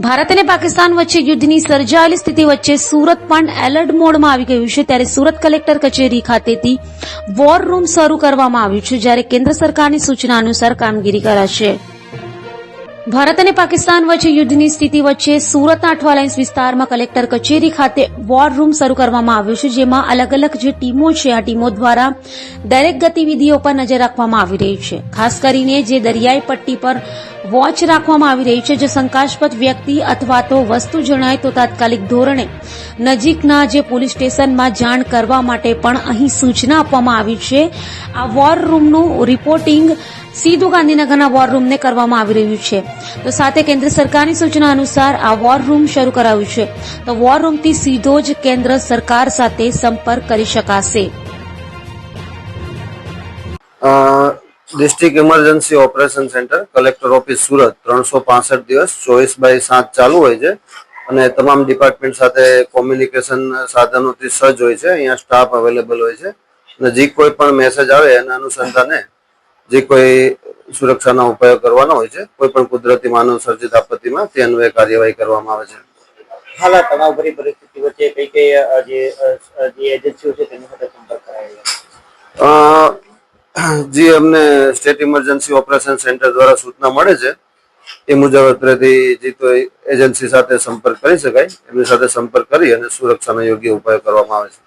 ભારત અને પાકિસ્તાન વચ્ચે યુદ્ધની સર્જાયેલી સ્થિતિ વચ્ચે સુરત પણ એલર્ટ મોડમાં આવી ગયું છે। ત્યારે સુરત કલેક્ટર કચેરી ખાતેથી વોર રૂમ શરૂ કરવામાં આવ્યું છે, જ્યારે કેન્દ્ર સરકારની સૂચના અનુસાર કામગીરી કરાશે। ભારત અને પાકિસ્તાન વચ્ચે યુદ્ધની સ્થિતિ વચ્ચે સુરતના અઠવા લાઇન્સ વિસ્તારમાં કલેક્ટર કચેરી ખાતે વોર રૂમ શરૂ કરવામાં આવ્યો છે, જેમાં અલગ અલગ જે ટીમો છે આ ટીમો દ્વારા દરેક ગતિવિધિઓ પર નજર રાખવામાં આવી રહી છે। ખાસ કરીને જે દરિયાઈ પટ્ટી પર વોચ રાખવામાં આવી રહી છે, જો શંકાસ્પદ વ્યક્તિ અથવા તો વસ્તુ જણાય તો તાત્કાલિક ધોરણે નજીકના જે પોલીસ સ્ટેશનમાં જાણ કરવા માટે પણ અહીં સૂચના આપવામાં આવી છે। આ વોર રૂમનું રિપોર્ટિંગ સીધું ગાંધીનગરના વોર રૂમને કરવામાં આવી રહ્યું છે। તો સાથે કેન્દ્ર સરકારની સૂચના અનુસાર આ વોર રૂમ શરૂ કરાયું છે, તો વોર રૂમથી સીધો જ કેન્દ્ર સરકાર સાથે સંપર્ક કરી શકાશે। District emergency operation centre collector office Surat 365 दिवस 24/7 चालू होय छे અને તમામ ડિપાર્ટમેન્ટ સાથે કોમ્યુનિકેશન સાધનોથી સજ્જ હોય છે। અહીંયા સ્ટાફ અવેલેબલ હોય છે અને જે કોઈ પણ મેસેજ આવે એના અનુસંધાને જે કોઈ સુરક્ષાના ઉપાયો કરવાનો હોય છે, કોઈ પણ કુદરતી માનવ સર્જિત આપત્તિમાં તે અન્વયે કાર્યવાહી કરવામાં આવે છે। હાલ આ તણાવભરી પરિસ્થિતિ વચ્ચે કઈ જે એજન્સીઓ છે તેની સાથે સંપર્ક કરાયો? જે અમને સ્ટેટ ઇમરજન્સી ઓપરેશન સેન્ટર દ્વારા સૂચના મળે છે એ મુજબ અત્રેથી જે કોઈ એજન્સી સાથે સંપર્ક કરી શકાય એમની સાથે સંપર્ક કરી અને સુરક્ષાના યોગ્ય ઉપાયો કરવામાં આવે છે।